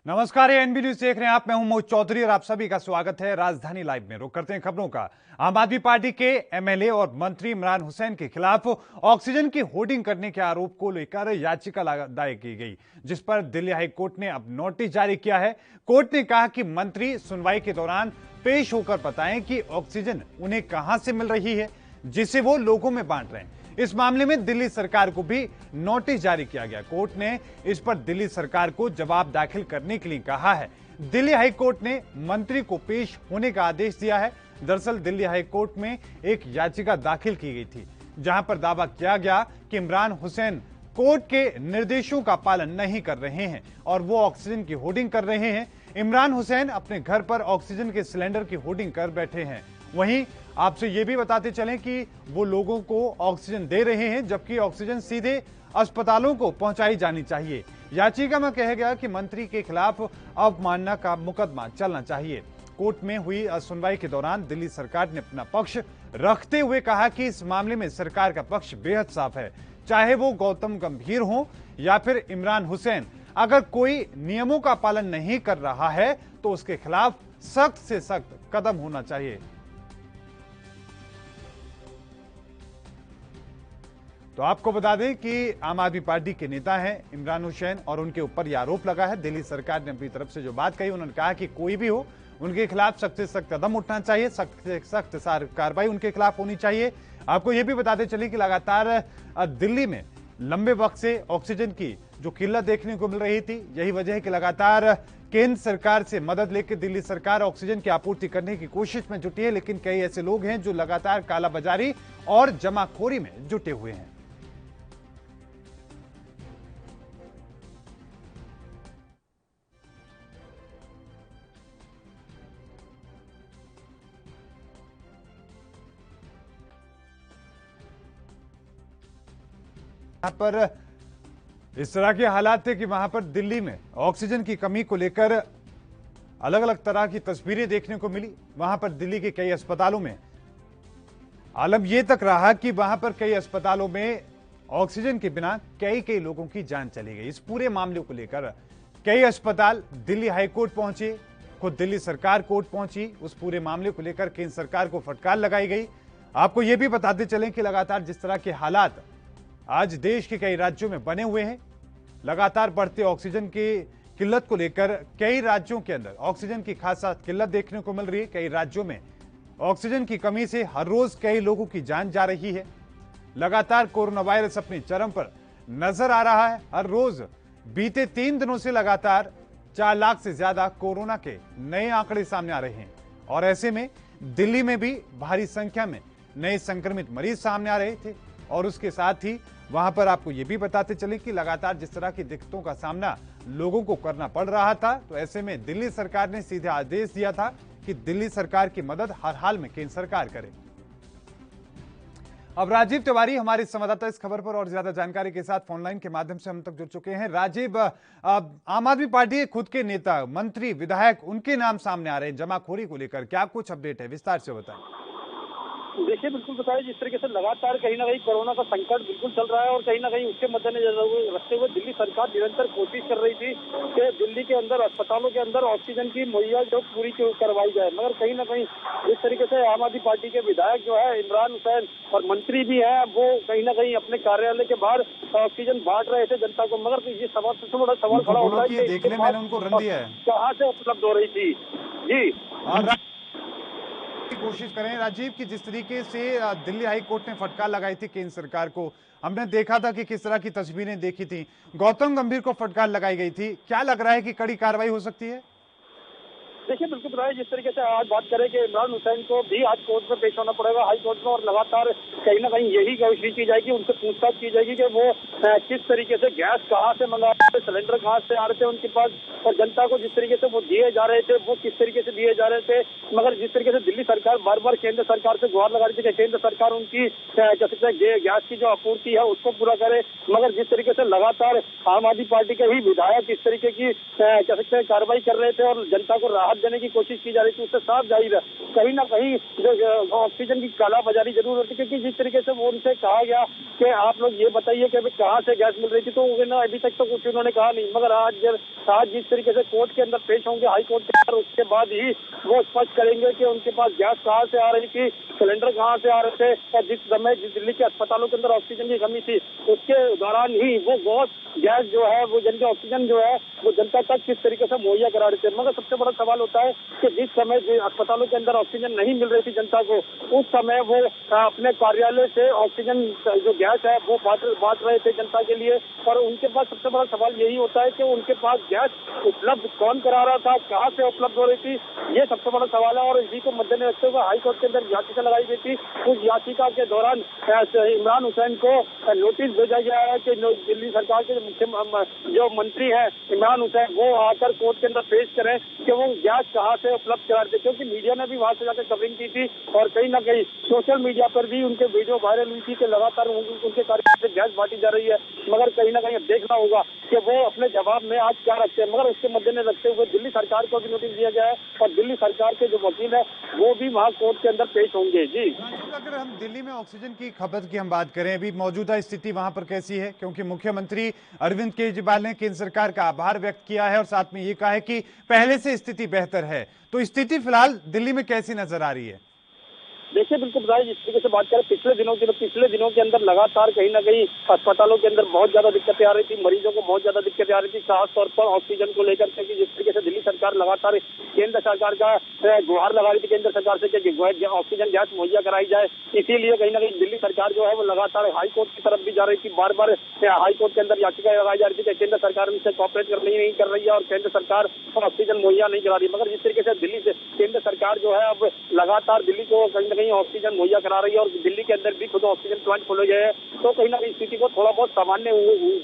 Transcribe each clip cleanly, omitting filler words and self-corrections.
नमस्कार, ये NB news देख रहे हैं आप। मैं हूं मोहित चौधरी और आप सभी का स्वागत है राजधानी लाइव में। रुक करते हैं खबरों का। आम आदमी पार्टी के एमएलए और मंत्री इमरान हुसैन के खिलाफ ऑक्सीजन की होर्डिंग करने के आरोप को लेकर याचिका दायर की गई, जिस पर दिल्ली हाई कोर्ट ने अब नोटिस जारी किया है। कोर्ट ने कहा कि मंत्री सुनवाई के दौरान पेश होकर बताएं कि ऑक्सीजन उन्हें कहां से मिल रही है जिसे वो लोगों में बांट रहे हैं। इस मामले में दिल्ली सरकार को भी नोटिस जारी किया गया। कोर्ट ने इस पर दिल्ली सरकार को जवाब दाखिल करने के लिए कहा है। दिल्ली हाई कोर्ट ने मंत्री को पेश होने का आदेश दिया है। दरअसल दिल्ली हाई कोर्ट में एक याचिका दाखिल की गई थी, जहां पर दावा किया गया कि इमरान हुसैन कोर्ट के निर्देशों का पालन नहीं कर रहे हैं और वो ऑक्सीजन की होर्डिंग कर रहे हैं। इमरान हुसैन अपने घर पर ऑक्सीजन के सिलेंडर की होर्डिंग कर बैठे हैं। वहीं आपसे ये भी बताते चलें कि वो लोगों को ऑक्सीजन दे रहे हैं, जबकि ऑक्सीजन सीधे अस्पतालों को पहुंचाई जानी चाहिए। याचिका में कहा गया कि मंत्री के खिलाफ अवमानना का मुकदमा चलना चाहिए। कोर्ट में हुई सुनवाई के दौरान दिल्ली सरकार ने अपना पक्ष रखते हुए कहा कि इस मामले में सरकार का पक्ष बेहद साफ है, चाहे वो गौतम गंभीर हो या फिर इमरान हुसैन। अगर कोई नियमों का पालन नहीं कर रहा है तो उसके खिलाफ सख्त से सख्त कदम होना चाहिए। तो आपको बता दें कि आम आदमी पार्टी के नेता हैं इमरान हुसैन और उनके ऊपर यह आरोप लगा है। दिल्ली सरकार ने अपनी तरफ से जो बात कही, उन्होंने कहा कि कोई भी हो उनके खिलाफ सख्त से सख्त कदम उठना चाहिए, सख्त से सख्त कार्रवाई उनके खिलाफ होनी चाहिए। आपको यह भी बताते चले कि लगातार दिल्ली में लंबे वक्त से ऑक्सीजन की जो किल्लत देखने को मिल रही थी, यही वजह है कि लगातार केंद्र सरकार से मदद लेकर दिल्ली सरकार ऑक्सीजन की आपूर्ति करने की कोशिश में जुटी है। लेकिन कई ऐसे लोग हैं जो लगातार कालाबाजारी और जमाखोरी में जुटे हुए हैं। यहां पर इस तरह के हालात थे कि वहां पर दिल्ली में ऑक्सीजन की कमी को लेकर अलग अलग तरह की तस्वीरें देखने को मिली। वहां पर दिल्ली के कई अस्पतालों में आलम यह तक रहा कि वहां पर कई अस्पतालों में ऑक्सीजन के बिना कई लोगों की जान चली गई। इस पूरे मामले को लेकर कई अस्पताल दिल्ली हाईकोर्ट पहुंचे, खुद दिल्ली सरकार कोर्ट पहुंची। उस पूरे मामले को लेकर केंद्र सरकार को फटकार लगाई गई। आपको यह भी बताते चलें कि लगातार जिस तरह के हालात आज देश के कई राज्यों में बने हुए हैं, लगातार बढ़ते ऑक्सीजन की किल्लत को लेकर कई राज्यों के अंदर ऑक्सीजन की खासा किल्लत देखने को मिल रही है। कई राज्यों में ऑक्सीजन की कमी से हर रोज कई लोगों की जान जा रही है। लगातार कोरोना वायरस अपनी चरम पर नजर आ रहा है। हर रोज बीते 3 दिनों से लगातार 4 लाख से ज्यादा कोरोना के नए आंकड़े सामने आ रहे हैं और ऐसे में दिल्ली में भी भारी संख्या में नए संक्रमित मरीज सामने आ रहे थे। और उसके साथ ही वहां पर आपको यह भी बताते चले कि लगातार जिस तरह की दिक्कतों का सामना लोगों को करना पड़ रहा था, तो ऐसे में दिल्ली सरकार ने सीधे आदेश दिया था कि दिल्ली सरकार की मदद हर हाल में केंद्र सरकार करे। अब राजीव तिवारी हमारे संवाददाता इस खबर पर और ज्यादा जानकारी के साथ फोनलाइन के माध्यम से हम तक जुड़ चुके हैं। राजीव, आम आदमी पार्टी के खुद के नेता, मंत्री, विधायक, उनके नाम सामने आ रहे हैं जमाखोरी को लेकर, क्या कुछ अपडेट है, विस्तार से बताएं। देखिए, बिल्कुल बताया, जिस तरीके से लगातार कहीं ना कहीं कोरोना का संकट बिल्कुल चल रहा है और कहीं ना कहीं उसके मद्देनजर रखते हुए दिल्ली सरकार निरंतर कोशिश कर रही थी कि दिल्ली के अंदर अस्पतालों के अंदर ऑक्सीजन की मुहैया जो पूरी करवाई जाए। मगर कहीं ना कहीं जिस तरीके से आम आदमी पार्टी के विधायक जो है इमरान हुसैन और मंत्री भी है, वो कहीं ना कहीं अपने कार्यालय के बाहर ऑक्सीजन बांट रहे थे जनता को। मगर ये सवाल सबसे बड़ा सवाल खड़ा होता है कि कहाँ से उपलब्ध हो रही थी। जी, कोशिश करें राजीव कि जिस तरीके से दिल्ली हाई कोर्ट ने फटकार लगाई थी केंद्र सरकार को, हमने देखा था कि किस तरह की तस्वीरें देखी थी, गौतम गंभीर को फटकार लगाई गई थी। क्या लग रहा है कि कड़ी कार्रवाई हो सकती है? देखिए, बिल्कुल बताया, जिस तरीके से आज बात करें कि इमरान हुसैन को भी आज कोर्ट में पेश होना पड़ेगा, हाई कोर्ट में, और लगातार कहीं ना कहीं यही कोशिश की जाएगी, उनसे पूछताछ की जाएगी कि वो किस तरीके से गैस कहाँ से मंगा रहे थे, सिलेंडर कहाँ से आ रहे थे उनके पास, और जनता को जिस तरीके से वो दिए जा रहे थे वो किस तरीके से दिए जा रहे थे। मगर जिस तरीके से दिल्ली सरकार बार बार केंद्र सरकार से गुहार लगा रही थी कि केंद्र सरकार उनकी गैस की जो आपूर्ति है उसको पूरा करे, मगर जिस तरीके से लगातार आम आदमी पार्टी के ही विधायक इस तरीके की कार्रवाई कर रहे थे और जनता को राहत देने की कोशिश की जा रही थी, उससे साफ जाहिर है कहीं ना कहीं जो ऑक्सीजन की काला बाजारी जरूर होती, क्योंकि जिस तरीके से वो उनसे कहा गया कि आप लोग ये बताइए कि अभी कहाँ से गैस मिल रही थी, तो उन्होंने अभी तक तो कुछ उन्होंने कहा नहीं। मगर आज जिस तरीके से कोर्ट के अंदर पेश होंगे, हाई कोर्ट के अंदर, उसके बाद ही वो स्पष्ट करेंगे कि उनके पास गैस कहाँ से आ रही थी, सिलेंडर कहाँ से आ रहे थे, और जिस समय दिल्ली के अस्पतालों के अंदर ऑक्सीजन की कमी थी उसके दौरान ही वो बहुत गैस जो है वो जनता ऑक्सीजन जो है वो जनता तक किस तरीके से मुहैया करा रहे थे। मगर सबसे बड़ा सवाल होता है कि जिस समय अस्पतालों के अंदर ऑक्सीजन नहीं मिल रही थी जनता को, उस समय वो अपने कार्यालय से ऑक्सीजन जो गैस है वो बांट रहे थे जनता के लिए। और उनके पास सबसे बड़ा सवाल यही होता है कि उनके पास गैस उपलब्ध कौन करा रहा था, कहाँ से उपलब्ध हो रही थी, ये सबसे बड़ा सवाल है। और इसी को मद्देनजर रखते हुए हाईकोर्ट के अंदर याचिका लगाई गई थी। उस याचिका के दौरान इमरान हुसैन को नोटिस भेजा गया है कि दिल्ली सरकार के जो मंत्री है इमरान हुसैन, वो आकर कोर्ट के अंदर पेश करें कि वो गैस कहाँ से उपलब्ध करा रहे थे, क्योंकि मीडिया ने भी वहां से जाकर कवरिंग की थी और कहीं ना कहीं सोशल मीडिया पर भी उनके वीडियो वायरल हुई थी कि लगातार उनके कार्यालय से गैस बांटी जा रही है। मगर कहीं ना कहीं देखना होगा कि वो अपने जवाब में आज क्या रखते हैं। मगर उसके मद्देनजर रखते हुए दिल्ली सरकार को भी नोटिस दिया गया है और दिल्ली सरकार के जो वकील है वो भी वहाँ कोर्ट के अंदर पेश होंगे। जी, अगर हम दिल्ली में ऑक्सीजन की खपत की हम बात करें, अभी मौजूदा स्थिति वहां पर कैसी है? क्योंकि मुख्यमंत्री अरविंद केजरीवाल ने केंद्र सरकार का आभार व्यक्त किया है और साथ में ये कहा है कि पहले से स्थिति बेहतर है। तो स्थिति फिलहाल दिल्ली में कैसी नजर आ रही है? देखिए, बिल्कुल बताइए, जिस तरीके से बात करें पिछले दिनों के अंदर लगातार कहीं ना कहीं अस्पतालों के अंदर बहुत ज्यादा दिक्कतें आ रही थी, मरीजों को बहुत ज्यादा दिक्कतें आ रही थी, खासतौर पर ऑक्सीजन को लेकर के। जिस तरीके से दिल्ली सरकार लगातार केंद्र सरकार का गुहार लगा रही थी केंद्र सरकार से कि ऑक्सीजन गैस मुहैया कराई जाए, इसीलिए कहीं ना कहीं दिल्ली सरकार जो है वो लगातार हाई कोर्ट की तरफ भी जा रही थी। बार बार हाई कोर्ट के अंदर याचिका लगाई जा रही थी कि केंद्र सरकार इनसे कॉपरेट नहीं कर रही है और केंद्र सरकार ऑक्सीजन मुहैया नहीं करा रही। मगर जिस तरीके से दिल्ली से केंद्र सरकार जो है अब लगातार दिल्ली को कहीं ना कहीं ऑक्सीजन मुहैया करा रही है और दिल्ली के अंदर भी खुद ऑक्सीजन प्लांट खोले गए हैं, तो कहीं ना कहीं स्थिति को थोड़ा बहुत सामान्य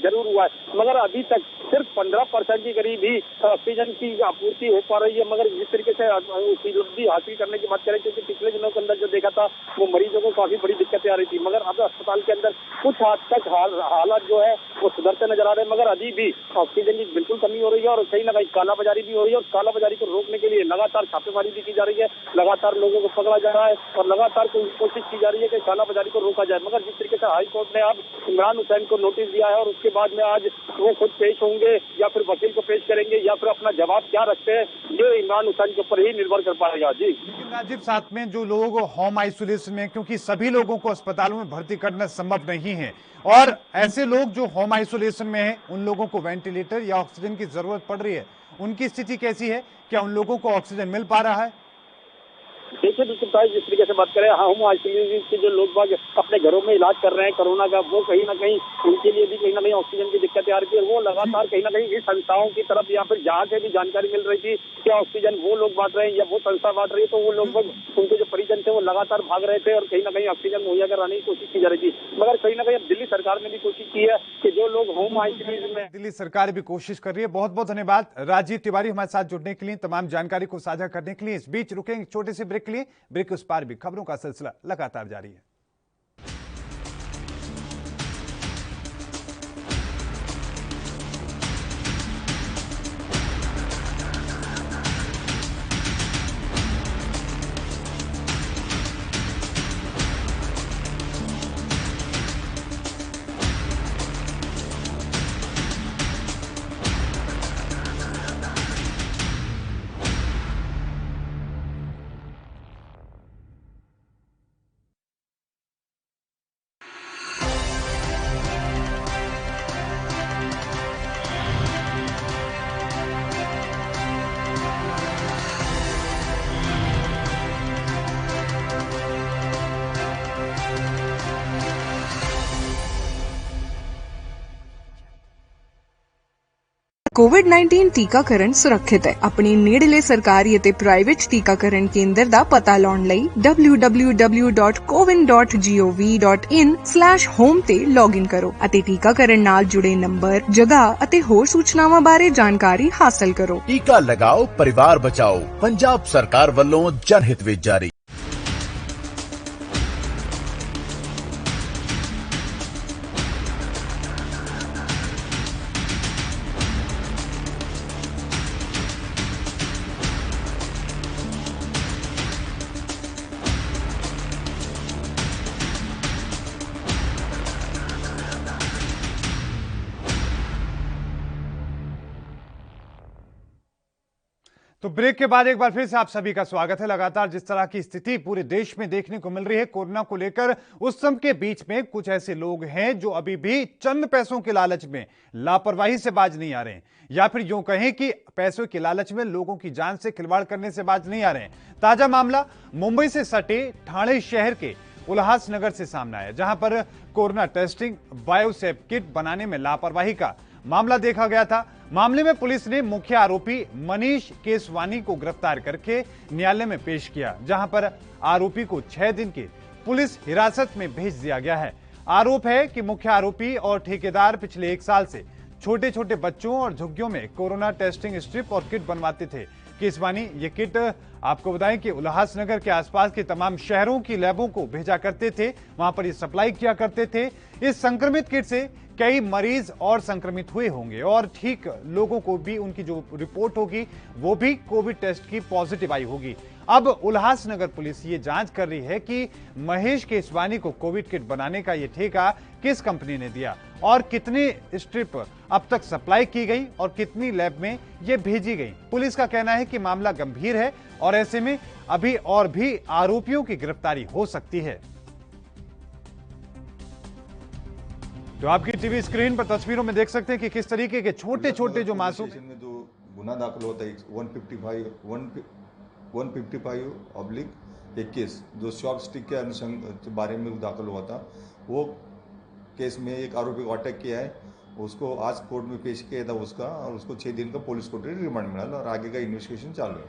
जरूर हुआ है। मगर अभी तक सिर्फ 15% के करीब ही ऑक्सीजन की आपूर्ति हो पा रही है। मगर जिस तरीके से उपलब्धि हासिल करने की बात करें, क्योंकि पिछले दिनों के अंदर जो देखा था वो मरीजों को काफी बड़ी दिक्कतें आ रही थी, मगर अब अस्पताल के अंदर कुछ हद तक हालात जो है वो सुधरते नजर आ रहे हैं। मगर अभी भी ऑक्सीजन की बिल्कुल कमी हो रही है और कहीं ना कहीं कालाबाजारी भी हो रही है और कालाबाजारी को रोकने के लिए लगातार छापेमारी भी की जा रही है, लगातार लोगों को पकड़ा जा रहा है और लगातार कोशिश की जा रही है कि कालाबाजारी को रोका जाए। मगर जिस तरीके से हाई कोर्ट ने अब इमरान हुसैन को नोटिस दिया है और उसके बाद में आज वो खुद पेश होंगे या फिर वकील को पेश करेंगे या फिर अपना जवाब क्या रखते हैं, ये इमरान हुसैन के ऊपर ही निर्भर कर पाएगा। जी, लेकिन राजीव, साथ में जो लोग होम आइसोलेशन में, क्योंकि सभी लोगों को अस्पतालों में भर्ती करना संभव नहीं है, और ऐसे लोग जो होम आइसोलेशन में हैं उन लोगों को वेंटिलेटर या ऑक्सीजन की जरूरत पड़ रही है, उनकी स्थिति कैसी है? क्या उन लोगों को ऑक्सीजन मिल पा रहा है? देखिए, बिल्कुल भाई, जिस तरीके से बात करें होम आइसोलेशन के जो लोग बाग अपने घरों में इलाज कर रहे हैं कोरोना का, वो कहीं ना कहीं उनके लिए भी कहीं ना कहीं ऑक्सीजन की दिक्कतें आ रही थी और वो लगातार कहीं ना कहीं इस संस्थाओं की तरफ या फिर जहाँ से भी जानकारी मिल रही थी कि ऑक्सीजन वो लोग बांट रहे हैं या वो संस्था बांट रही है, तो वो लोग उनके जो परिजन थे वो लगातार भाग रहे थे और कहीं ना कहीं ऑक्सीजन मुहैया कराने की कोशिश की जा रही थी। मगर कहीं ना कहीं अब दिल्ली सरकार ने भी कोशिश की है कि जो लोग होम आइसोलेशन में, दिल्ली सरकार भी कोशिश कर रही है। बहुत बहुत धन्यवाद राजीव तिवारी हमारे साथ जुड़ने के लिए, तमाम जानकारी को साझा करने के लिए। इस बीच रुकेंगे छोटे से ब्रेक के लिए। ब्रेक के उस पार भी खबरों का सिलसिला लगातार जारी है। ਕੋਵਿਡ-19 ਟੀਕਾਕਰਨ ਸੁਰੱਖਿਅਤ ਹੈ। ਆਪਣੀ ਨੇੜਲੇ ਸਰਕਾਰੀ ਅਤੇ ਪ੍ਰਾਈਵੇਟ ਟੀਕਾਕਰਨ ਕੇਂਦਰ ਦਾ ਪਤਾ ਲਾਉਣ ਲਈ www.cowin.gov.in/home ਤੇ ਲੌਗਇਨ ਕਰੋ ਅਤੇ ਟੀਕਾਕਰਨ ਨਾਲ ਜੁੜੇ ਨੰਬਰ, ਜਗ੍ਹਾ ਅਤੇ ਹੋਰ ਸੂਚਨਾਵਾਂ ਬਾਰੇ ਜਾਣਕਾਰੀ ਹਾਸਲ ਕਰੋ। ਟੀਕਾ ਲਗਾਓ, ਪਰਿਵਾਰ ਬਚਾਓ। ਪੰਜਾਬ ਸਰਕਾਰ ਵੱਲੋਂ ਜਨਹਿਤ ਵਿੱਚ ਜਾਰੀ। तो ब्रेक के बाद एक बार फिर से आप सभी का स्वागत है। लगातार जिस तरह की स्थिति पूरे देश में देखने को मिल रही है कोरोना को लेकर, उस सब के बीच में कुछ ऐसे लोग हैं जो अभी भी चंद पैसों के लालच में लापरवाही से बाज नहीं आ रहे हैं, या फिर यूं कहें कि पैसों के लालच में लोगों की जान से खिलवाड़ करने से बाज नहीं आ रहे हैं। ताजा मामला मुंबई से सटे ठाणे शहर के उल्लासनगर से सामने आया, जहां पर कोरोना टेस्टिंग बायोसेफ किट बनाने में लापरवाही का मामला देखा गया था। मामले में पुलिस ने मुख्य आरोपी मनीष केसवानी को गिरफ्तार करके न्यायालय में पेश किया, जहां पर आरोपी को 6 दिन की पुलिस हिरासत में भेज दिया गया है। आरोप है कि मुख्य आरोपी और ठेकेदार पिछले 1 साल से छोटे छोटे बच्चों और झुग्गियों में कोरोना टेस्टिंग स्ट्रिप और किट बनवाते थे। केसवानी ये किट आपको बताएं कि उल्लासनगर के आसपास के तमाम शहरों की लैबों को भेजा करते थे, वहां पर ये सप्लाई किया करते थे। इस संक्रमित किट से कई मरीज और संक्रमित हुए होंगे और ठीक लोगों को भी उनकी जो रिपोर्ट होगी वो भी कोविड टेस्ट की पॉजिटिव आई होगी। अब उल्लासनगर पुलिस ये जांच कर रही है कि महेश केसवानी को कोविड किट बनाने का ये ठेका किस कंपनी ने दिया और कितनी स्ट्रिप अब तक सप्लाई की गई और कितनी लैब में ये भेजी गई। पुलिस का कहना है कि मामला गंभीर है और ऐसे में अभी और भी आरोपियों की गिरफ्तारी हो सकती है। तो आपकी टीवी स्क्रीन पर तस्वीरों में देख सकते हैं कि किस तरीके के छोटे छोटे जो मासूम में जो गुना दाखिल होता है 155/21 जो शॉप स्टिक के अनुसंग बारे में दाखिल हुआ था, वो केस में एक आरोपी को अटैक किया है। उसको आज कोर्ट में पेश किया था उसका, और उसको 6 दिन का पुलिस कोर्ट रिमांड मिला और आगे का इन्वेस्टिगेशन चालू है।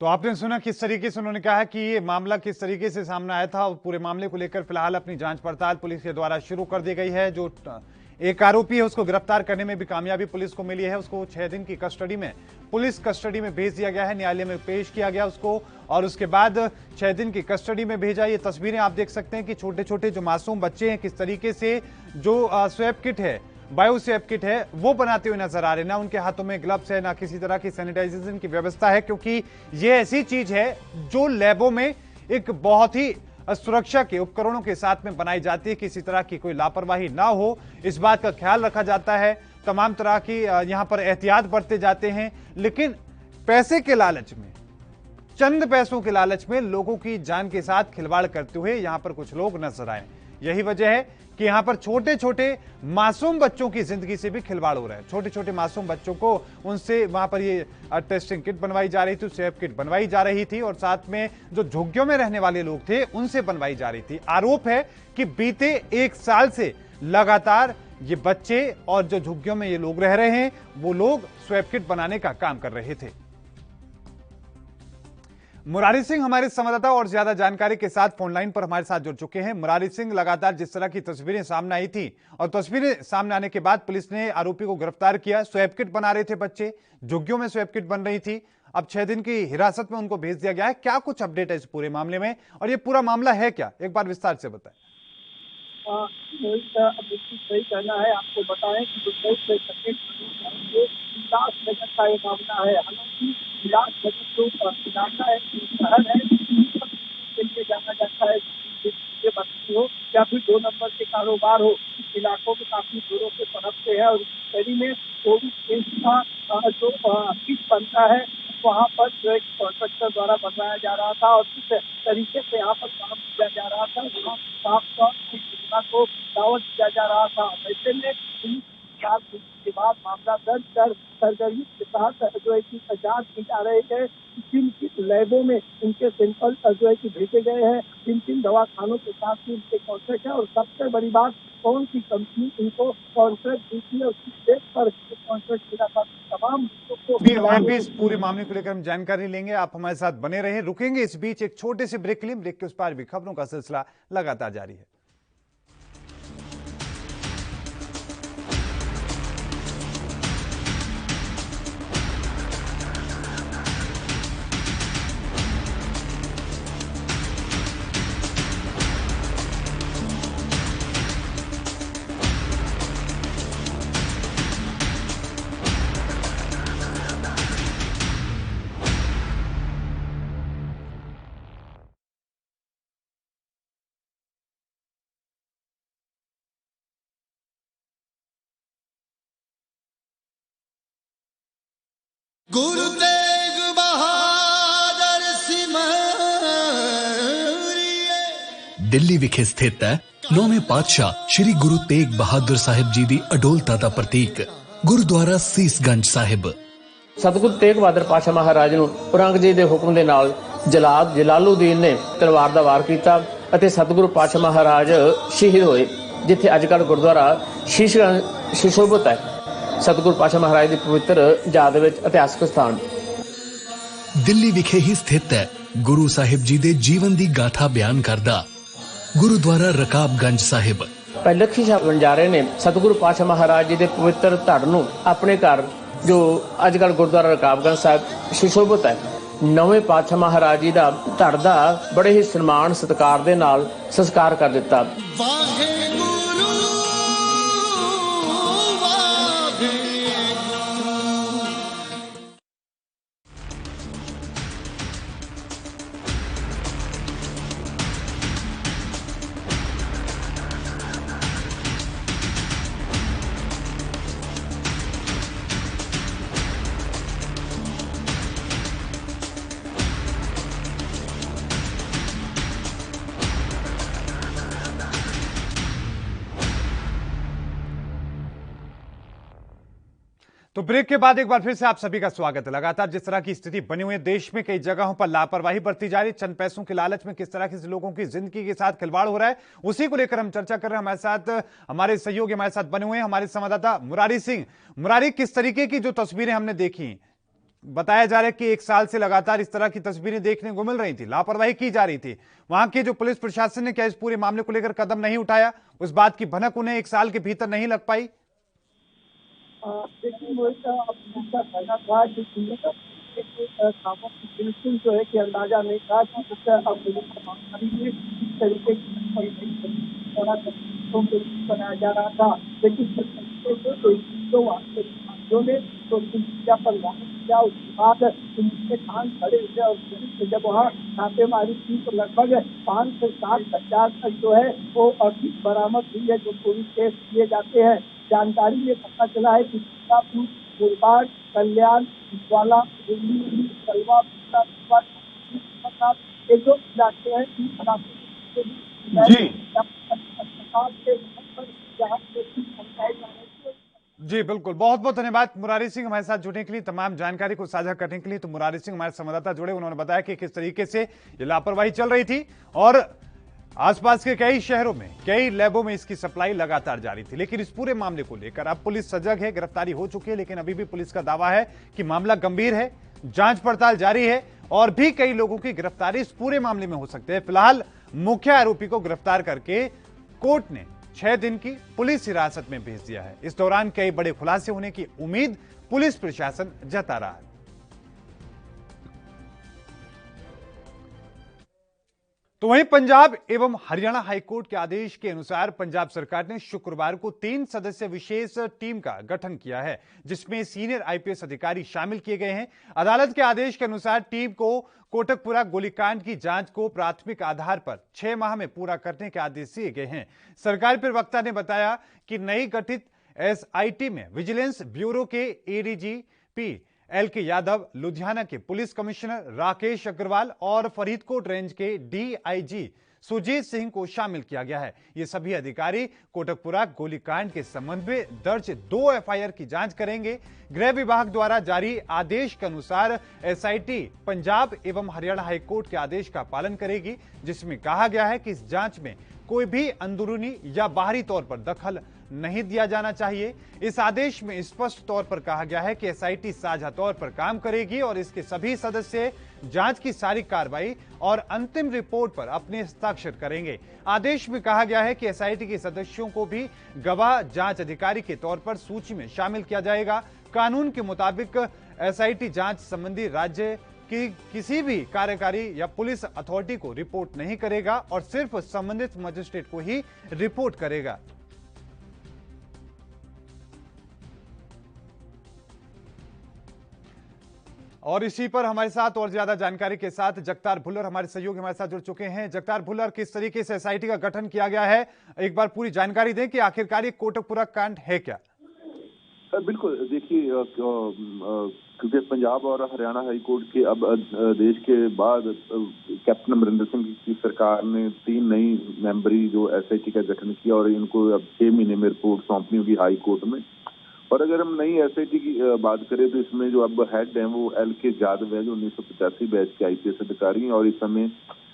तो आपने सुना किस तरीके से उन्होंने कहा कि ये मामला किस तरीके से सामने आया था और पूरे मामले को लेकर फिलहाल अपनी जांच पड़ताल पुलिस के द्वारा शुरू कर दी गई है। जो एक आरोपी है उसको गिरफ्तार करने में भी कामयाबी पुलिस को मिली है। उसको 6 दिन की कस्टडी में पुलिस कस्टडी में भेज दिया गया है, न्यायालय में पेश किया गया उसको और उसके बाद 6 दिन की कस्टडी में भेजा। ये तस्वीरें आप देख सकते हैं कि छोटे छोटे जो मासूम बच्चे हैं किस तरीके से जो स्वैब किट है, बायोसेफ किट है, वो बनाते हुए नजर आ रहे हैं। ना उनके हाथों में ग्लव्स है, ना किसी तरह की सैनिटाइजेशन की व्यवस्था है, क्योंकि ये ऐसी चीज है जो लैबों में एक बहुत ही सुरक्षा के उपकरणों के साथ में बनाई जाती है। किसी तरह की कोई लापरवाही ना हो, इस बात का ख्याल रखा जाता है। तमाम तरह की यहां पर एहतियात बरते जाते हैं, लेकिन पैसे के लालच में, चंद पैसों के लालच में लोगों की जान के साथ खिलवाड़ करते हुए यहां पर कुछ लोग नजर आए। यही वजह है कि यहां पर छोटे छोटे मासूम बच्चों की जिंदगी से भी खिलवाड़ हो रहा है। छोटे छोटे मासूम बच्चों को उनसे वहां पर ये टेस्टिंग किट बनवाई जा रही थी, सेफ किट बनवाई जा रही थी और साथ में जो झुग्गियों में रहने वाले लोग थे उनसे बनवाई जा रही थी। आरोप है कि बीते 1 साल से लगातार ये बच्चे और जो झुग्गियों में ये लोग रह रहे हैं वो लोग स्वैब किट बनाने का काम कर रहे थे। मुरारी सिंह हमारे संवाददाता और ज्यादा जानकारी के साथ फोन लाइन पर हमारे साथ जुड़ चुके हैं। मुरारी सिंह, लगातार जिस तरह की तस्वीरें सामने आई थी और तस्वीरें सामने आने के बाद पुलिस ने आरोपी को गिरफ्तार किया। स्वैब किट बना रहे थे बच्चे, झुग्गियों में स्वैब किट बन रही थी। अब 6 दिन की हिरासत में उनको भेज दिया गया है। क्या कुछ अपडेट है इस पूरे मामले में और ये पूरा मामला है क्या, एक बार विस्तार से बताएं। बिल्कुल सही कहना है। आपको बताएं कि उल्लासनगर का ये मामला है। हालांकि उल्लासनगर जो इलाका है, शहर है, के लिए जाना जाता है। ये बस्ती हो या फिर 2 नंबर के कारोबार हो, इस इलाकों में काफी दूरों से पनपते हैं और इस शहरी में कोविड केस का जो किट बनता है वहाँ पर जो एक कॉन्ट्रैक्टर द्वारा बनवाया जा रहा था और किस तरीके से यहाँ पर काम किया जा रहा था, वहाँ साफ को दावत दिया जा रहा था। ऐसे में पुलिस के बाद मामला दर्ज कर सरगर्मी के साथ जो है कि जांच की जा रही है। किन किन लैबों में इनके सैंपल जो है कि भेजे गए हैं, किन किन दवाखानों के साथ भी इनके कॉन्ट्रैक्ट है और सबसे बड़ी बात कौन सी कंपनी इनको कॉन्ट्रैक्ट दी थी और किस डेट पर कॉन्ट्रैक्ट मिला था। तमाम और भी इस पूरे मामले को लेकर हम जानकारी लेंगे। आप हमारे साथ बने रहे। रुकेंगे इस बीच एक छोटे से ब्रेक के लिए। ब्रेक के उस पार भी खबरों का सिलसिला लगातार जारी है। गुरु तेग बहादुर ਦਿੱਲੀ ਵਿਖੇ ਸਥਿਤ ਹੈ 9ਵੇਂ ਪਾਤਸ਼ਾਹ ਸ਼੍ਰੀ ਗੁਰੂ ਤੇਗ ਬਹਾਦਰ ਸਾਹਿਬ ਜੀ ਦੀ ਅਡੋਲਤਾ ਦਾ ਪ੍ਰਤੀਕ ਗੁਰਦੁਆਰਾ ਸੀਸਗੰਜ ਸਾਹਿਬ। ਸਤਿਗੁਰੂ ਤੇਗ ਬਹਾਦਰ ਪਾਤਸ਼ਾਹ ਮਹਾਰਾਜ ਨੂੰ ਔਰੰਗਜ਼ੇਬ ਦੇ ਹੁਕਮ ਦੇ ਨਾਲ ਜਲਾਦ ਜਲਾਲੂਦੀਨ ਨੇ ਤਲਵਾਰ ਦਾ ਵਾਰ ਕੀਤਾ ਅਤੇ ਸਤਿਗੁਰੂ ਪਾਤਸ਼ਾਹ ਮਹਾਰਾਜ ਸ਼ਹੀਦ ਹੋਏ, ਜਿੱਥੇ ਅੱਜ ਕੱਲ੍ਹ ਗੁਰਦੁਆਰਾ ਸ਼ੀਸ਼ਗੰਜ ਸੁਸ਼ੋਭਿਤ ਹੈ। ਸਤਿਗੁਰੂ ਪਾਤਸ਼ਾਹ ਮਹਾਰਾਜ ਦੀ ਪਵਿੱਤਰ ਯਾਦ ਵਿੱਚ ਇਤਿਹਾਸਕ ਸਥਾਨ ਦਿੱਲੀ ਵਿਖੇ ਹੀ ਸਥਿਤ ਹੈ ਗੁਰੂ ਸਾਹਿਬ ਜੀ ਦੇ ਜੀਵਨ ਦੀ ਗਾਥਾ ਬਿਆਨ ਕਰਦਾ ਗੁਰਦੁਆਰਾ ਰਕਾਬਗੰਜ ਸਾਹਿਬ। ਲੱਖੀ ਸਾਹਿਬ ਵਣਜਾਰੇ ਨੇ ਸਤਿਗੁਰੂ ਪਾਤਸ਼ਾਹ ਮਹਾਰਾਜ ਜੀ ਦੇ ਪਵਿੱਤਰ ਧੜ ਨੂੰ ਆਪਣੇ ਘਰ ਜੋ ਅੱਜ ਕੱਲ੍ਹ ਗੁਰਦੁਆਰਾ ਰਕਾਬਗੰਜ ਸਾਹਿਬ ਸੁਸ਼ੋਭਿਤ ਹੈ, ਨਵੇਂ ਪਾਤਸ਼ਾਹ ਮਹਾਰਾਜ ਜੀ ਦਾ ਧੜ ਦਾ ਬੜੇ ਹੀ ਸਨਮਾਨ ਸਤਿਕਾਰ ਦੇ ਨਾਲ ਸੰਸਕਾਰ ਕਰ ਦਿੱਤਾ। तो ब्रेक के बाद एक बार फिर से आप सभी का स्वागत है। लगातार जिस तरह की स्थिति बनी हुई है देश में, कई जगहों पर लापरवाही बरती जा रही, चंद पैसों के लालच में किस तरह के लोगों की जिंदगी के साथ खिलवाड़ हो रहा है, उसी को लेकर हम चर्चा कर रहे हैं। हमारे साथ हमारे सहयोगी हमारे साथ बने हुए हैं, हमारे संवाददाता मुरारी सिंह। मुरारी, किस तरीके की जो तस्वीरें हमने देखी, बताया जा रहा है कि एक साल से लगातार इस तरह की तस्वीरें देखने को मिल रही थी, लापरवाही की जा रही थी, वहां के जो पुलिस प्रशासन ने क्या इस पूरे मामले को लेकर कदम नहीं उठाया? उस बात की भनक उन्हें एक साल के भीतर नहीं लग पाई? देखिए वो कहना था कि बिल्कुल जो है कि अंदाजा नहीं था कि इस तरीके की बनाया जा रहा था, लेकिन किया उसके बाद उनके कान खड़े हुए और जब वहाँ छापेमारी की तो लगभग 5 से 7 हजार तक जो है वो अधिक बरामद हुई है, जो पुलिस केस किए जाते हैं। जानकारी में पता चला है कि मुरबाड, कल्याण, वाला, दिल्ली, कलवा, ये जो इलाके हैं जी बिल्कुल, बहुत बहुत धन्यवाद मुरारी सिंह हमारे साथ जुड़ने के लिए, तमाम जानकारी को साझा करने के लिए। तो मुरारी सिंह हमारे संवाददाता जुड़े, उन्होंने बताया कि किस तरीके से ये लापरवाही चल रही थी और आसपास के कई शहरों में, कई लैबों में इसकी सप्लाई लगातार जारी थी। लेकिन इस पूरे मामले को लेकर अब पुलिस सजग है, गिरफ्तारी हो चुकी है, लेकिन अभी भी पुलिस का दावा है कि मामला गंभीर है, जांच पड़ताल जारी है और भी कई लोगों की गिरफ्तारी इस पूरे मामले में हो सकती है। फिलहाल मुख्य आरोपी को गिरफ्तार करके कोर्ट ने 6 दिन की पुलिस हिरासत में भेज दिया है। इस दौरान कई बड़े खुलासे होने की उम्मीद पुलिस प्रशासन जता रहा है। तो वहीं पंजाब एवं हरियाणा हाईकोर्ट के आदेश के अनुसार पंजाब सरकार ने शुक्रवार को 3 सदस्यीय विशेष टीम का गठन किया है, जिसमें सीनियर आईपीएस अधिकारी शामिल किए गए हैं। अदालत के आदेश के अनुसार टीम को कोटकपुरा गोलीकांड की जांच को प्राथमिक आधार पर 6 माह में पूरा करने के आदेश दिए गए हैं। सरकारी प्रवक्ता ने बताया कि नई गठित एसआईटी में विजिलेंस ब्यूरो के एडीजीपी एलके यादव, लुधियाना के पुलिस कमिश्नर राकेश अग्रवाल और फरीदकोट रेंज के डीआईजी सुजीत सिंह को शामिल किया गया है। ये सभी अधिकारी कोटकपुरा गोलीकांड के संबंध में दर्ज 2 एफआईआर की जांच करेंगे। गृह विभाग द्वारा जारी आदेश के अनुसार एसआईटी पंजाब एवं हरियाणा हाईकोर्ट के आदेश का पालन करेगी, जिसमें कहा गया है कि इस जांच में कोई भी अंदरूनी या बाहरी तौर पर दखल नहीं दिया जाना चाहिए। इस आदेश में स्पष्ट तौर पर कहा गया है कि एसआईटी साझा तौर पर काम करेगी और इसके सभी सदस्य जांच की सारी कार्रवाई और अंतिम रिपोर्ट पर अपने हस्ताक्षर करेंगे। आदेश में कहा गया है कि एसआईटी के सदस्यों को भी गवाह जांच अधिकारी के तौर पर सूची में शामिल किया जाएगा। कानून के मुताबिक एसआईटी जांच संबंधी राज्य कि किसी भी कार्यकारी या पुलिस अथॉरिटी को रिपोर्ट नहीं करेगा और सिर्फ संबंधित मजिस्ट्रेट को ही रिपोर्ट करेगा। और इसी पर हमारे साथ और ज्यादा जानकारी के साथ जगतार भुल्लर हमारे सहयोगी हमारे साथ जुड़ चुके हैं। जगतार भुल्लर, किस तरीके से एसआईटी का गठन किया गया है, एक बार पूरी जानकारी दें कि आखिरकार ये कोटकपुरा कांड है क्या? बिल्कुल, देखिए क्योंकि पंजाब और हरियाणा हाई कोर्ट के अब आदेश के बाद कैप्टन अमरिंदर सिंह की सरकार ने 3 नई मेंबरी जो एसआईटी का गठन किया और इनको अब 6 महीने में रिपोर्ट सौंपनी होगी हाई कोर्ट में। और अगर हम नई एसआईटी की बात करें तो इसमें जो अब हेड हैं वो एल.के. यादव है, जो 1985 बैच के आईपीएस अधिकारी हैं और इस समय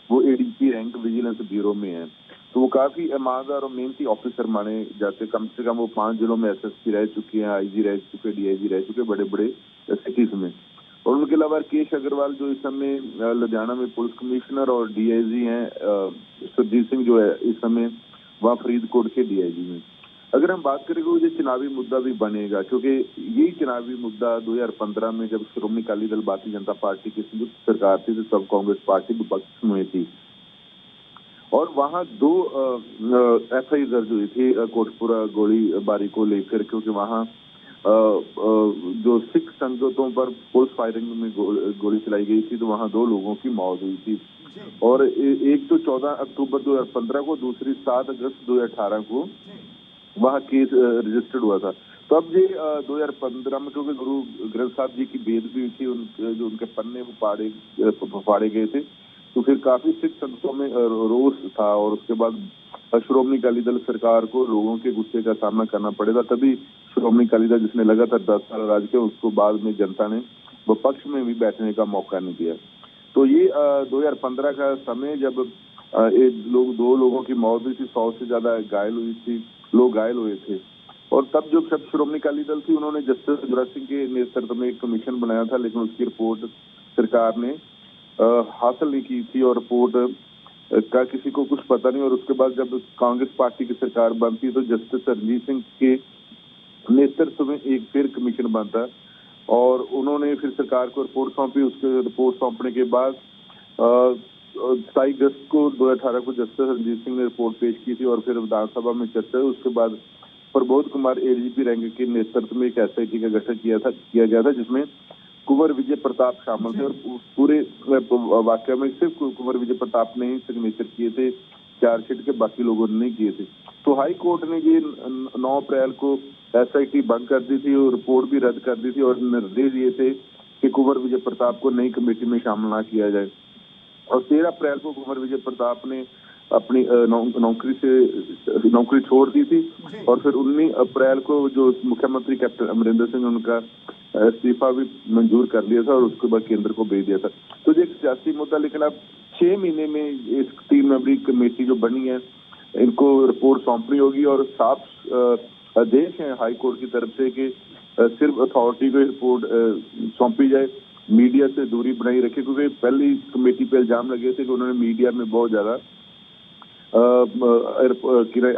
वो एडीजी रैंक विजिलेंस ब्यूरो में है। तो वो काफी ईमानदार और मेहनती ऑफिसर माने जाते। कम से कम वो 5 जिलों में एसएसपी रह चुके हैं, आईजी रह चुके, डीआईजी रह चुके बड़े बड़े सिटीज में। और उनके अलावा राकेश अग्रवाल जो इस समय लुधियाना में पुलिस कमिश्नर और डीआईजी हैं, सुरजीत सिंह जो है इस समय वहाँ फरीदकोट के डीआईजी में। अगर हम बात करें तो ये चुनावी मुद्दा भी बनेगा, क्योंकि यही चुनावी मुद्दा 2015 में जब श्रोमणी अकाली दल भारतीय जनता पार्टी की संयुक्त सरकार थी तो तब कांग्रेस पार्टी विपक्ष में थी और वहां 2 एफआई दर्ज हुई थी कोटपुरा गोलीबारी को लेकर, क्योंकि वहां जो सिख संगतों पर पुलिस फायरिंग में गोली चलाई गई थी तो वहां 2 लोगों की मौत हुई थी। और एक तो 14 अक्टूबर 2015 को, दूसरी 7 अगस्त 2018 को वहाँ केस रजिस्टर्ड हुआ था। तो अब ये 2015 में क्योंकि गुरु ग्रंथ साहब जी की बेदबी हुई थी, जो उनके पन्ने वो फाड़े गए थे, तो फिर काफी सिख संगतों में रोष था और उसके बाद श्रोमणी अकाली दल सरकार को लोगों के गुस्से का सामना करना पड़ेगा। तभी श्रोमणी अकाली दल जिसने लगातार 10 साल राज किया उसको बाद में जनता ने विपक्ष में भी बैठने का मौका नहीं दिया। तो ये 2015 का समय जब 2 लोगों की मौत हुई थी, 100 से ज्यादा लोग घायल हुए थे। और तब जो सब श्रोमणी अकाली दल थी उन्होंने जस्टिस जुरा सिंह के नेतृत्व में एक कमीशन बनाया था, लेकिन उसकी रिपोर्ट सरकार ने हासिल नहीं की थी और रिपोर्ट का किसी को कुछ पता नहीं। और उसके बाद जब कांग्रेस पार्टी की सरकार बनती तो जस्टिस रणजीत सिंह के नेतृत्व में एक फिर कमीशन बनता और उन्होंने फिर सरकार को रिपोर्ट सौंपी। उसके रिपोर्ट सौंपने के बाद 27 अगस्त को 2018 को जस्टिस रणजीत सिंह ने रिपोर्ट पेश की थी और फिर विधानसभा में चर्चा हुई। उसके बाद प्रबोध कुमार एडीजीपी रैंक के नेतृत्व में एक एसआईटी का गठन किया गया था जिसमें कुंवर विजय प्रताप शामिल थे और पूरे वाकया में सिर्फ कुंवर विजय प्रताप ने ही सिग्नेचर किए थे, चार्जशीट के बाकी लोगों ने नहीं किए थे। तो हाई कोर्ट ने ये 9 अप्रैल को एसआईटी बंद कर दी थी और रिपोर्ट भी रद्द कर दी थी और निर्देश दिए थे कि कुंवर विजय प्रताप को नई कमेटी में शामिल न किया जाए। और 13 अप्रैल को कुंवर विजय प्रताप ने अपनी नौकरी छोड़ दी थी और फिर 19 अप्रैल को जो मुख्यमंत्री कैप्टन अमरिंदर सिंह उनका इस्तीफा भी मंजूर कर लिया था और उसके बाद केंद्र को भेज दिया था। तो ये एक सियासी मुद्दा, लेकिन अब 6 महीने में इस 3 मेंबरी कमेटी जो बनी है इनको रिपोर्ट सौंपनी होगी और साफ आदेश है हाई कोर्ट की तरफ से कि सिर्फ अथॉरिटी को रिपोर्ट सौंपी जाए, मीडिया से दूरी बनाई रखे, क्योंकि पहली कमेटी पे इल्जाम लगे थे कि उन्होंने मीडिया में बहुत ज्यादा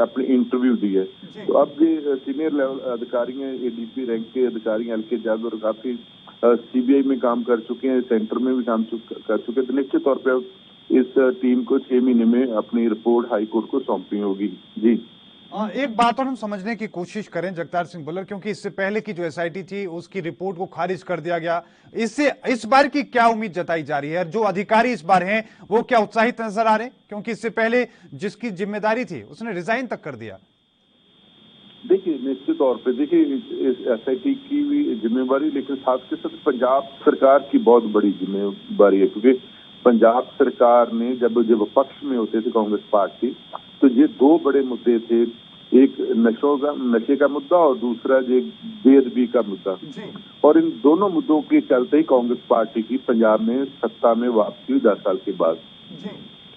अपनी इंटरव्यू दी है। तो अब ये सीनियर लेवल अधिकारी हैं, एडीपी रैंक के अधिकारी एल.के. यादव और काफी सीबीआई में काम कर चुके हैं, सेंटर में भी काम कर चुके हैं। तो निश्चित तौर पे इस टीम को 6 महीने में अपनी रिपोर्ट हाई कोर्ट को सौंपनी होगी। जी एक बात और हम समझने की कोशिश करें जगतार सिंह भुल्लर, क्योंकि इससे पहले की जो एसआईटी थी उसकी रिपोर्ट को खारिज कर दिया गया, इससे इस बार की क्या उम्मीद जताई जा रही है? जो अधिकारी इस बार हैं वो क्या उत्साहित नजर आ रहे हैं? क्योंकि इससे पहले जिसकी जिम्मेदारी थी उसने रिजाइन तक कर दिया। देखिए निश्चित तौर पे देखिए इस एसआईटी की भी जिम्मेवारी, लेकिन साथ के साथ पंजाब सरकार की बहुत बड़ी जिम्मेवारी है, क्योंकि पंजाब सरकार ने जब विपक्ष में होते थे कांग्रेस पार्टी तो ये 2 बड़े मुद्दे थे, एक नशे का मुद्दा और दूसरा ये बेअदबी का मुद्दा। और इन दोनों मुद्दों के चलते ही कांग्रेस पार्टी की पंजाब में सत्ता में वापसी 10 साल के बाद।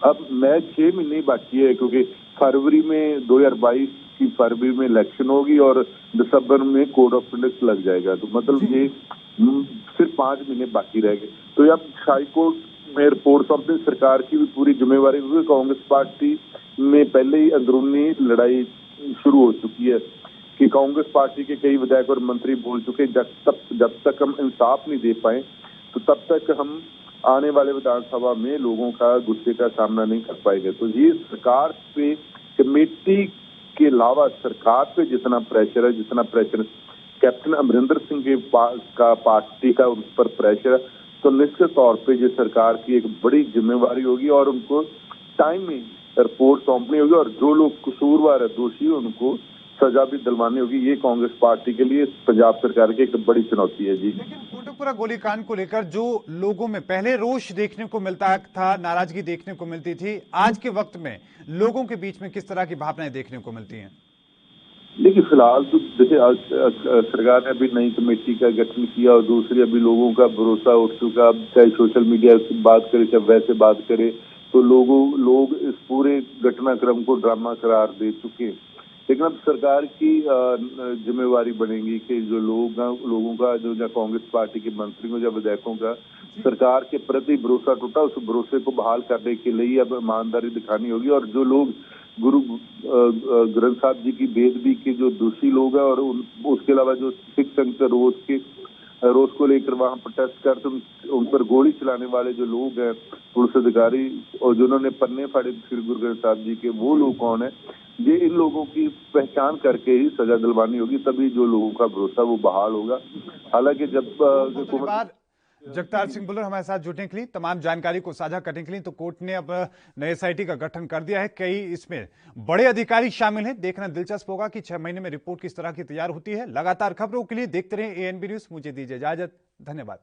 अब मैं 6 महीने बाकी है, क्योंकि फरवरी में 2022 की फरवरी में इलेक्शन होगी और दिसंबर में कोड ऑफ कंडक्ट लग जाएगा। तो मतलब ये सिर्फ 5 महीने बाकी रह गए। तो अब हाई कोर्ट में रिपोर्ट सौंपने सरकार की भी पूरी जिम्मेवारी होगी। कांग्रेस पार्टी में पहले ही अंदरूनी लड़ाई शुरू हो चुकी है कि कांग्रेस पार्टी के कई विधायक और मंत्री बोल चुके जब तक हम इंसाफ नहीं दे पाए तो तब तक हम आने वाले विधानसभा में लोगों का गुस्से का सामना नहीं कर पाएंगे। तो ये सरकार पे, कमेटी के अलावा सरकार पे जितना प्रेशर है, जितना प्रेशर कैप्टन अमरिंदर सिंह के का पार्टी का उन पर प्रेशर है, तो निश्चित तौर पे ये सरकार की एक बड़ी जिम्मेवारी होगी और उनको टाइम में रिपोर्ट सौंपनी होगी और जो लोग कसूरवार है, दोषी, उनको सजा भी दिलवानी होगी। ये कांग्रेस पार्टी के लिए, पंजाब सरकार की एक बड़ी चुनौती है जी। लेकिन कोटकपुरा गोलीकांड को लेकर जो लोगों में पहले रोष देखने को मिलता था, नाराजगी देखने को मिलती थी, आज के वक्त में लोगों के बीच में किस तरह की भावनाएं देखने को मिलती हैं? देखिए, फिलहाल तो देखिए सरकार ने अभी नई कमेटी का गठन किया और दूसरी अभी लोगों का भरोसा उठ चुका। चाहे सोशल मीडिया की बात करे चाहे वैसे बात करे, तो लोग इस पूरे घटनाक्रम को ड्रामा करार दे चुके। लेकिन अब सरकार की जिम्मेवारी बनेगी कि जो लोगों का जो कांग्रेस पार्टी के मंत्रियों या विधायकों का सरकार के प्रति भरोसा टूटा, उस भरोसे को बहाल करने के लिए अब ईमानदारी दिखानी होगी। और जो लोग गुरु ग्रंथ साहब जी की बेदबी के जो दोषी लोग हैं और उसके अलावा जो सिख संघ रोज को लेकर वहां प्रोटेस्ट करते उन पर गोली चलाने वाले जो लोग हैं, पुलिस अधिकारी, और जिन्होंने पन्ने फाड़े श्री गुरु ग्रंथ साहब जी के, वो लोग कौन है, ये इन लोगों की पहचान करके ही सजा दिलवानी होगी, तभी जो लोगों का भरोसा वो बहाल होगा। हालांकि जब जगतार सिंह बुल्लर हमारे साथ जुड़ने के लिए, तमाम जानकारी को साझा करने के लिए, तो कोर्ट ने अब नए एसआईटी का गठन कर दिया है। कई इसमें बड़े अधिकारी शामिल हैं। देखना दिलचस्प होगा कि 6 महीने में रिपोर्ट किस तरह की तैयार होती है। लगातार खबरों के लिए देखते रहें एएनबी न्यूज। मुझे दीजिए इजाजत, धन्यवाद।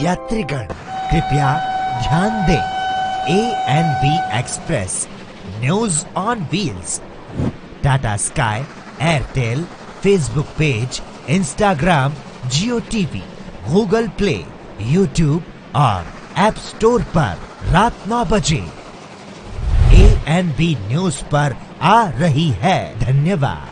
यात्रीगण कृपया ध्यान दें, ANB express news on wheels Tata sky, Airtel, Facebook page, Instagram, Jio TV, Google play, YouTube और ऐप स्टोर पर रात 9 बजे ANB न्यूज पर आ रही है। धन्यवाद।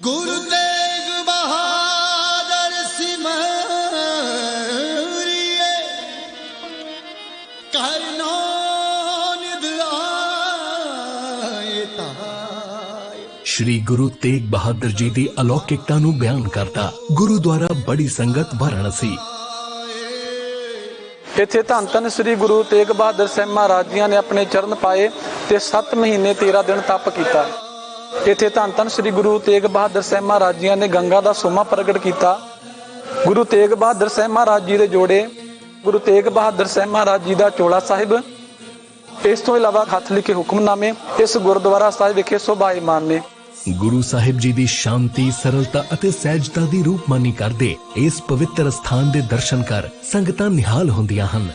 गुरु तेग बहादुर सिमरिए करनो निध आए ताय। श्री गुरु तेग बहादुर जी दी अलौकिकता नूं बयान करता गुरुद्वारा बड़ी संगत वाराणसी। इत्थे धन धन श्री गुरु तेग बहादुर साहिब महाराज जी ने अपने चरण पाए ते 7 महीने 13 दिन तप कीता। इत्थे धन धन श्री गुरु तेग बहादुर साहिब महाराज जी ने गंगा दा सोमा प्रगट किया। गुरु तेग बहादुर साहिब महाराज जी दे जोड़े, गुरु तेग बहादुर साहिब महाराज जी दा चोला साहिब, इस तो इलावा हथ लिखे हुक्मनामे इस गुरुद्वारा साहिब विखे शोभायमान ने। गुरु साहिब जी दी शांति, सरलता अते सहजता दी रूपमानी करदे इस पवित्र स्थान दे दर्शन कर संगतां निहाल होंदियां हन।